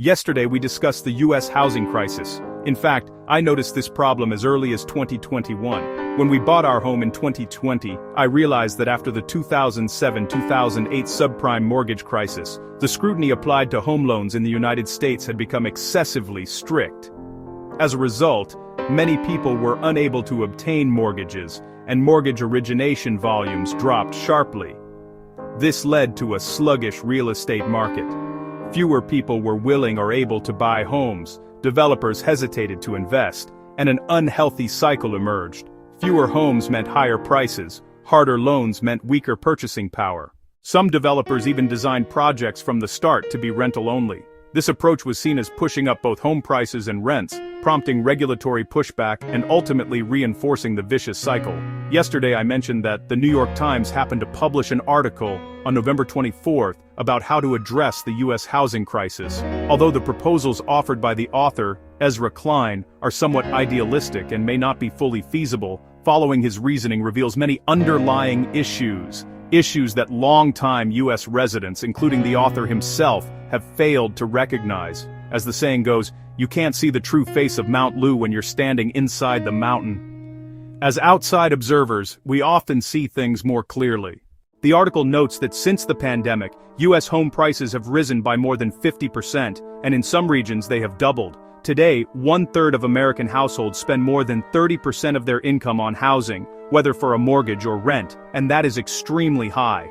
Yesterday we discussed the US housing crisis. In fact, I noticed this problem as early as 2021. When we bought our home in 2020, I realized that after the 2007-2008 subprime mortgage crisis, the scrutiny applied to home loans in the United States had become excessively strict. As a result, many people were unable to obtain mortgages, and mortgage origination volumes dropped sharply. This led to a sluggish real estate market. Fewer people were willing or able to buy homes, developers hesitated to invest, and an unhealthy cycle emerged. Fewer homes meant higher prices, harder loans meant weaker purchasing power. Some developers even designed projects from the start to be rental only. This approach was seen as pushing up both home prices and rents, prompting regulatory pushback and ultimately reinforcing the vicious cycle. Yesterday I mentioned that the New York Times happened to publish an article on November 24th about how to address the U.S. housing crisis. Although the proposals offered by the author, Ezra Klein, are somewhat idealistic and may not be fully feasible, following his reasoning reveals many underlying issues that long-time U.S. residents, including the author himself, have failed to recognize. As the saying goes, you can't see the true face of Mount Lu when you're standing inside the mountain. As outside observers, we often see things more clearly. The article notes that since the pandemic, U.S. home prices have risen by more than 50%, and in some regions they have doubled. Today, 1/3 of American households spend more than 30% of their income on housing, whether for a mortgage or rent, and that is extremely high.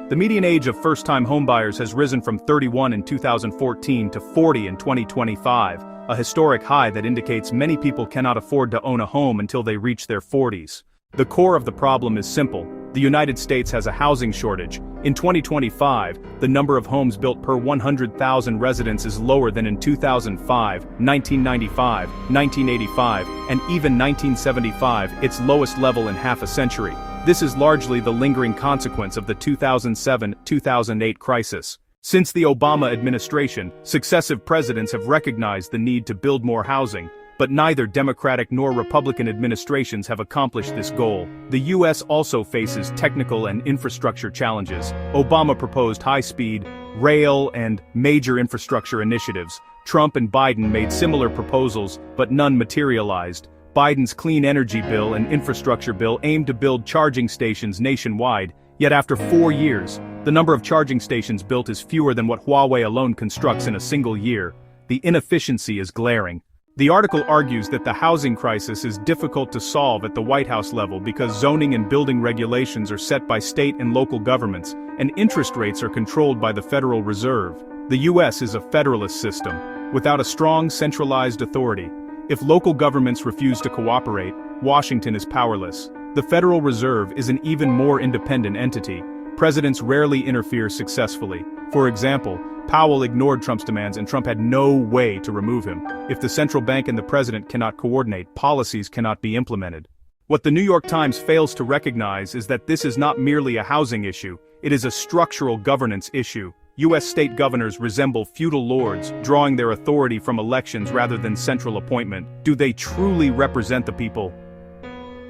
The median age of first-time homebuyers has risen from 31 in 2014 to 40 in 2025, a historic high that indicates many people cannot afford to own a home until they reach their 40s. The core of the problem is simple. The United States has a housing shortage. In 2025, the number of homes built per 100,000 residents is lower than in 2005, 1995, 1985, and even 1975, its lowest level in half a century. This is largely the lingering consequence of the 2007-2008 crisis. Since the Obama administration, successive presidents have recognized the need to build more housing, but neither Democratic nor Republican administrations have accomplished this goal. The U.S. also faces technical and infrastructure challenges. Obama proposed high-speed rail and major infrastructure initiatives. Trump and Biden made similar proposals, but none materialized. Biden's clean energy bill and infrastructure bill aimed to build charging stations nationwide, yet after 4 years, the number of charging stations built is fewer than what Huawei alone constructs in a single year. The inefficiency is glaring. The article argues that the housing crisis is difficult to solve at the White House level because zoning and building regulations are set by state and local governments, and interest rates are controlled by the Federal Reserve. The U.S. is a federalist system, without a strong centralized authority. If local governments refuse to cooperate, Washington is powerless. The Federal Reserve is an even more independent entity. Presidents rarely interfere successfully. For example, Powell ignored Trump's demands and Trump had no way to remove him. If the central bank and the president cannot coordinate, policies cannot be implemented. What the New York Times fails to recognize is that this is not merely a housing issue, it is a structural governance issue. U.S. state governors resemble feudal lords, drawing their authority from elections rather than central appointment. Do they truly represent the people?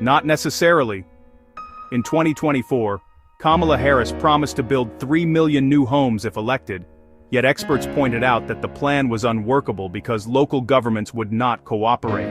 Not necessarily. In 2024, Kamala Harris promised to build 3 million new homes if elected. Yet experts pointed out that the plan was unworkable because local governments would not cooperate.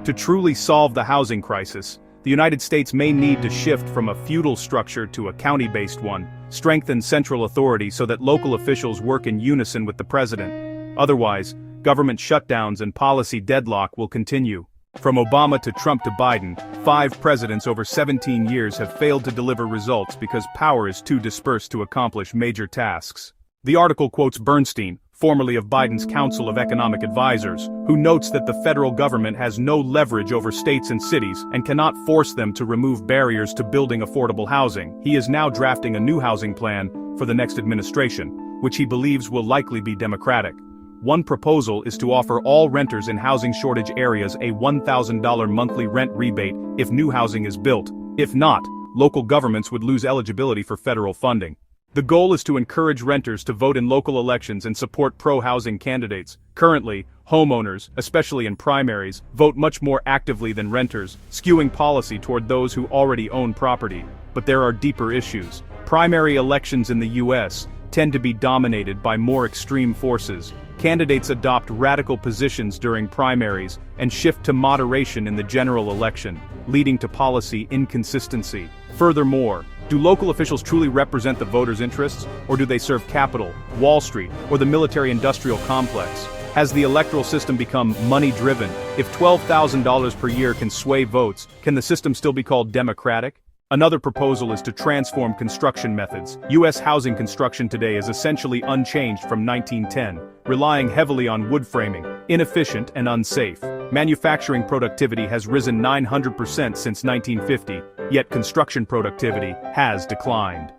To truly solve the housing crisis, the United States may need to shift from a feudal structure to a county-based one, strengthen central authority so that local officials work in unison with the president. Otherwise, government shutdowns and policy deadlock will continue. From Obama to Trump to Biden, 5 presidents over 17 years have failed to deliver results because power is too dispersed to accomplish major tasks. The article quotes Bernstein, formerly of Biden's Council of Economic Advisors, who notes that the federal government has no leverage over states and cities and cannot force them to remove barriers to building affordable housing. He is now drafting a new housing plan for the next administration, which he believes will likely be Democratic. One proposal is to offer all renters in housing shortage areas a $1,000 monthly rent rebate if new housing is built. If not, local governments would lose eligibility for federal funding. The goal is to encourage renters to vote in local elections and support pro-housing candidates. Currently, homeowners, especially in primaries, vote much more actively than renters, skewing policy toward those who already own property. But there are deeper issues. Primary elections in the U.S. tend to be dominated by more extreme forces. candidates adopt radical positions during primaries and shift to moderation in the general election, leading to policy inconsistency. Furthermore, do local officials truly represent the voters' interests, or do they serve capital, Wall Street, or the military-industrial complex? Has the electoral system become money-driven? If $12,000 per year can sway votes, can the system still be called democratic? Another proposal is to transform construction methods. U.S. housing construction today is essentially unchanged from 1910, relying heavily on wood framing, inefficient and unsafe. Manufacturing productivity has risen 900% since 1950, yet construction productivity has declined.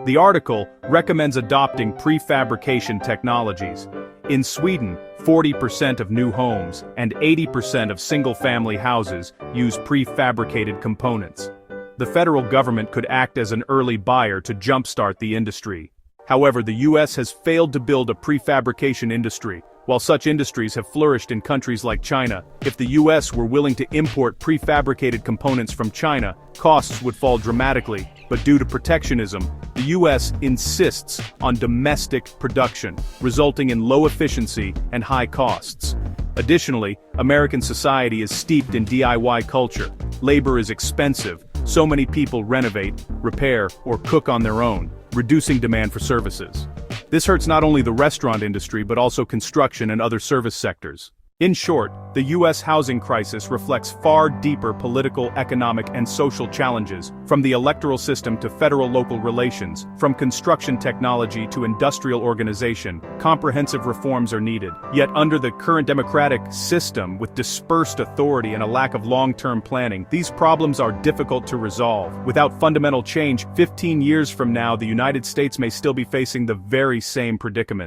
The article recommends adopting prefabrication technologies. In Sweden, 40% of new homes and 80% of single-family houses use prefabricated components. The federal government could act as an early buyer to jumpstart the industry. However, the U.S. has failed to build a prefabrication industry. While such industries have flourished in countries like China, if the U.S. were willing to import prefabricated components from China, costs would fall dramatically. But due to protectionism, the U.S. insists on domestic production, resulting in low efficiency and high costs. Additionally, American society is steeped in DIY culture. Labor is expensive, so many people renovate, repair, or cook on their own, reducing demand for services. This hurts not only the restaurant industry but also construction and other service sectors. In short, the U.S. housing crisis reflects far deeper political, economic, and social challenges, from the electoral system to federal-local relations, from construction technology to industrial organization. Comprehensive reforms are needed. Yet under the current democratic system, with dispersed authority and a lack of long-term planning, these problems are difficult to resolve. Without fundamental change, 15 years from now, the United States may still be facing the very same predicament.